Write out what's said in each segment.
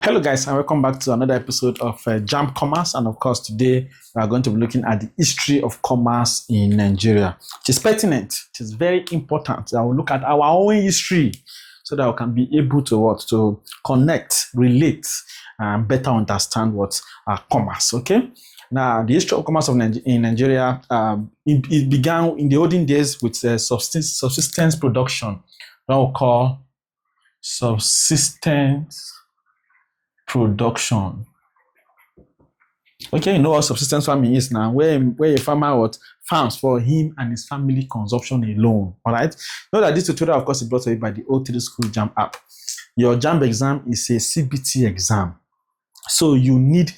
Hello guys, and welcome back to another episode of JAMB Commerce. And of course, today we are going to be looking at the history of commerce in Nigeria. It is pertinent, it is very important. I will look at our own history so that we can be able to connect, relate, and better understand what commerce. Okay. Now, the history of commerce in Nigeria, it began in the olden days with subsistence production. What we call subsistence production. Okay, you know what subsistence farming is now, where a farmer farms for him and his family consumption alone. All right. Know that this tutorial, of course, is brought to you by the O3 School JAMB app. Your JAMB exam is a CBT exam, so you need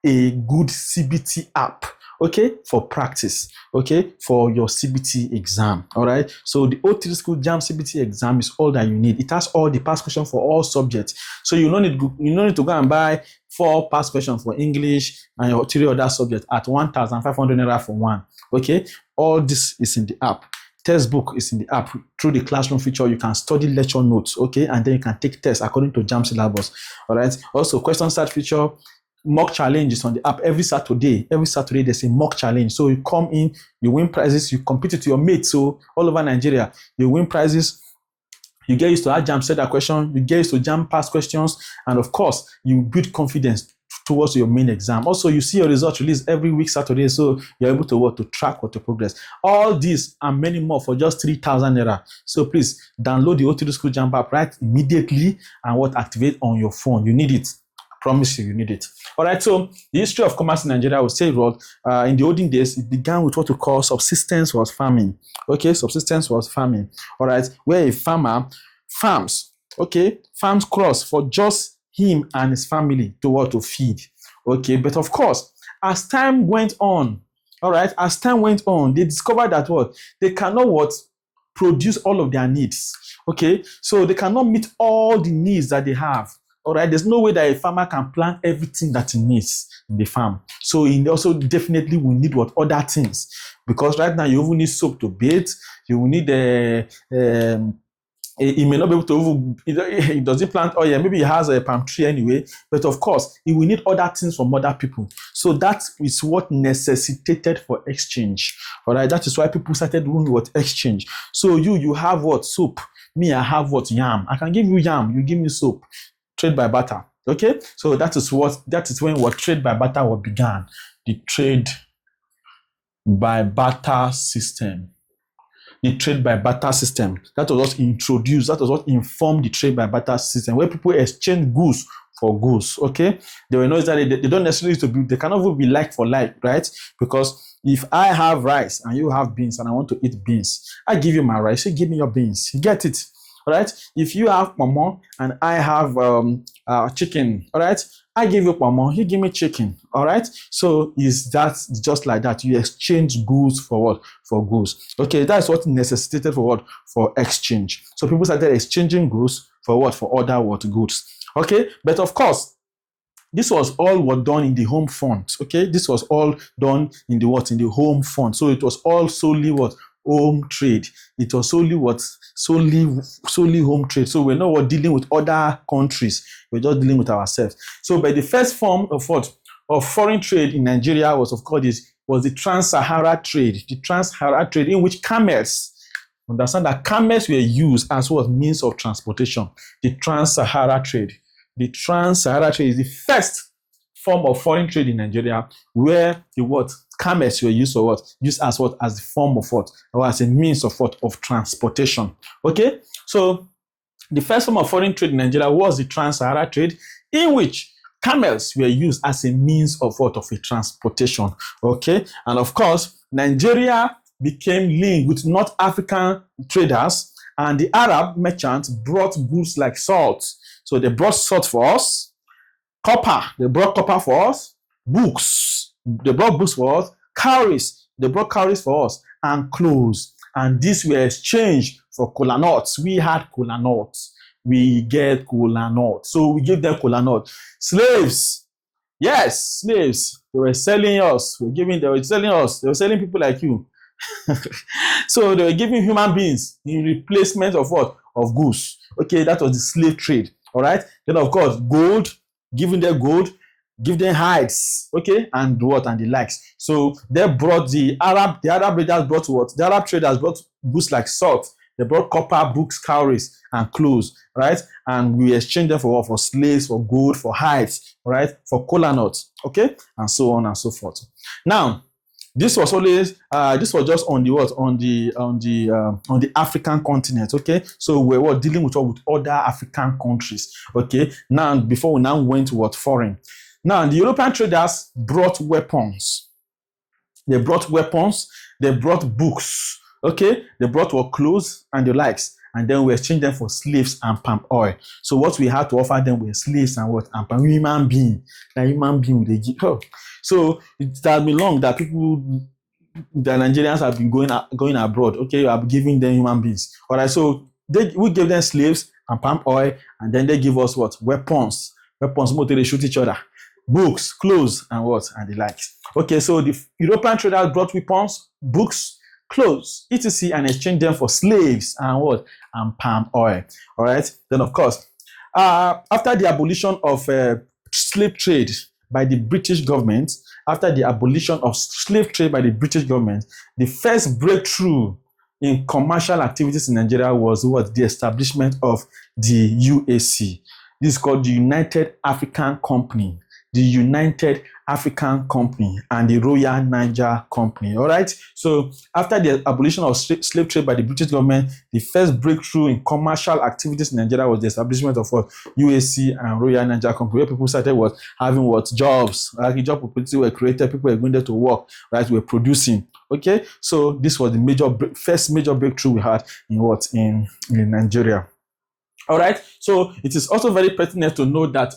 a good CBT app. Okay, for practice, okay, for your CBT exam. All right. So the O3 School JAMB CBT exam is all that you need. It has all the past questions for all subjects. So you don't need to go and buy 4 past questions for English and your 3 other subjects at 1,500 naira for one. Okay, all this is in the app. Textbook is in the app. Through the classroom feature, you can study lecture notes. Okay, and then you can take tests according to JAMB syllabus. All right. Also, question start feature. Mock challenges on the app every Saturday. Every Saturday there's a mock challenge. So you come in, you win prizes, you compete with your mates. So all over Nigeria, you win prizes. You get used to how JAMB set that question. You get used to JAMB past questions, and of course, you build confidence towards your main exam. Also, you see your results released every week Saturday, so you're able to track what your progress. All this and many more for just 3,000 naira. So please download the O3 School JAMB app right immediately and activate on your phone. You need it. Promise you need it. All right, so the history of commerce in Nigeria, I would say, in the olden days, it began with what we call subsistence was farming. Okay, subsistence was farming. All right, where a farmer farms crops for just him and his family to feed. Okay, but of course, as time went on, they discovered that they cannot produce all of their needs. Okay, so they cannot meet all the needs that they have. All right, there's no way that a farmer can plant everything that he needs in the farm. So he also definitely will need other things, because right now you even need soap to bathe. You will need he may not be able to. He doesn't plant oil. Maybe he has a palm tree anyway. But of course, he will need other things from other people. So that is what necessitated for exchange. All right, that is why people started doing exchange. So you have soap. Me, I have yam. I can give you yam. You give me soap. Trade by barter. Okay, so that is when trade by barter began. The trade by barter system. The trade by barter system. That was what introduced. That was what informed the trade by barter system, where people exchange goods for goods. Okay, they will know that they don't necessarily they cannot even be like for like, right? Because if I have rice and you have beans and I want to eat beans, I give you my rice. You give me your beans. You get it. All right. If you have pomo and I have chicken, all right, I give you pomo, you give me chicken. All right. So is that just like that? You exchange goods for for goods. Okay, that's what necessitated for for exchange. So people started exchanging goods for for other goods. Okay, but of course, this was all done in the home front. Okay, this was all done in the home front. So it was all solely home trade. It was solely home trade. So we're not dealing with other countries. We're just dealing with ourselves. So by the first form of foreign trade in Nigeria was the trans-Sahara trade. The trans-Sahara trade in which camels, understand that camels were used as means of transportation. The trans-Sahara trade. The trans-Sahara trade is the first form of foreign trade in Nigeria, where the camels were used for used as as the form of or as a means of transportation. Okay, so the first form of foreign trade in Nigeria was the trans-Sahara trade, in which camels were used as a means of a transportation. Okay, and of course, Nigeria became linked with North African traders, and the Arab merchants brought goods like salt. So they brought salt for us. Copper, they brought copper for us. Books, they brought books for us. Cowries, they brought cowries for us. And clothes. And these were exchanged for kola nuts. We had kola nuts. We get kola nuts. So we give them kola nuts. Slaves, yes, slaves. They were selling us. They were selling people like you. So they were giving human beings in replacement of Of goods. Okay, that was the slave trade. All right. Then of course, gold. giving them gold, give them hides, okay, and what and the likes. So they brought the Arab traders brought what? The Arab traders brought goods like salt, they brought copper, books, cowries, and clothes, right? And we exchanged them for what? For slaves, for gold, for hides, right? For kola nuts, okay, and so on and so forth. Now, this was always this was just on the what on the African continent, okay. So we were dealing with other African countries, okay. Now, before we now went to what foreign. Now, the European traders brought weapons. They brought weapons. They brought books. Okay, they brought what clothes and the likes, and then we exchanged them for slaves and palm oil. So what we had to offer them were slaves and what and palm human being. That human being they give. Oh. So it has been long that people, the Nigerians have been going abroad. Okay, you are giving them human beings. All right, so we gave them slaves and palm oil, and then they give us what weapons. Weapons, more they shoot each other. Books, clothes, and what and the likes. Okay, so the European traders brought weapons, books, clothes, etc., and exchanged them for slaves and what and palm oil. All right. Then, of course, after the abolition of slave trade by the British government, the first breakthrough in commercial activities in Nigeria was what? The establishment of the UAC. This is called the United African Company. The United African Company and the Royal Niger Company. All right. So after the abolition of slave trade by the British government, the first breakthrough in commercial activities in Nigeria was the establishment of what UAC and Royal Niger Company, where people started having what jobs. Like job opportunities were created, people were going there to work, right? We're producing. Okay. So this was the first major breakthrough we had in Nigeria. All right. So it is also very pertinent to know that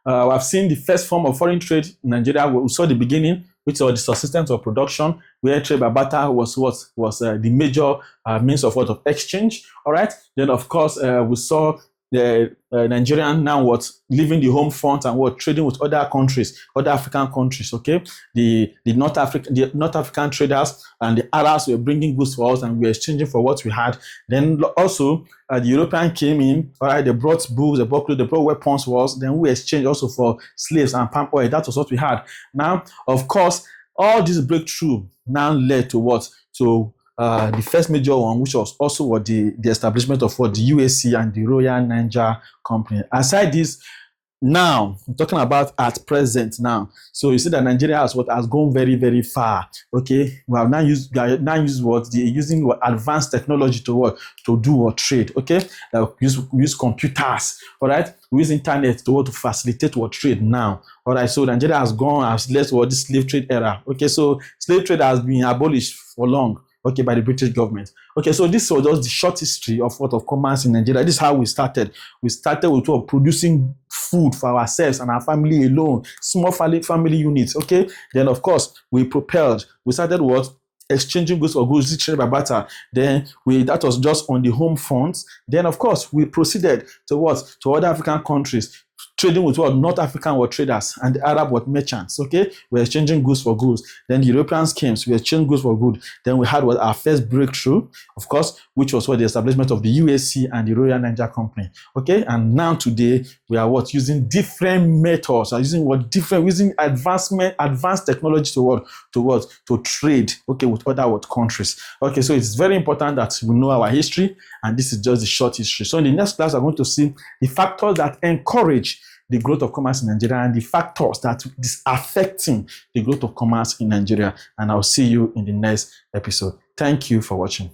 I've seen the first form of foreign trade in Nigeria. We saw the beginning, which was the subsistence of production, where trade by barter was the major means of exchange. All right. Then, of course, we saw the Nigerian now leaving the home front and trading with other countries, other African countries. Okay, the North African traders and the Arabs were bringing goods for us, and we were exchanging for what we had. Then also the European came in. All right, they brought books, they brought clothes, they brought weapons for us. Then we exchanged also for slaves and palm oil. That was what we had. Now, of course, all this breakthrough now led to what? To the first major one, which was also the establishment of the UAC and the Royal Niger Company. Aside this, now I'm talking about at present now. So you see that Nigeria has gone very, very far. Okay, we have now using advanced technology to do trade. Okay, we use computers. All right, we use internet to facilitate trade now. All right, so Nigeria has left this slave trade era. Okay, so slave trade has been abolished for long. Okay, by the British government. Okay, so this was just the short history of commerce in Nigeria. This is how we started. We started with producing food for ourselves and our family alone, small family units. Okay, then of course we propelled. We started exchanging goods for goods, trade by barter. Then that was just on the home front. Then of course we proceeded to other African countries, trading with North African traders and the Arab merchants. Okay, we're exchanging goods for goods. Then the Europeans came, so we exchanged goods for goods. Then we had our first breakthrough, of course, which was the establishment of the UAC and the Royal Niger Company. Okay, and now today we are using different methods, using advanced technology to trade. Okay, with other countries. Okay, so it's very important that we know our history, and this is just the short history. So in the next class, I'm going to see the factors that encourage the growth of commerce in Nigeria and the factors that is affecting the growth of commerce in Nigeria. And I'll see you in the next episode. Thank you for watching.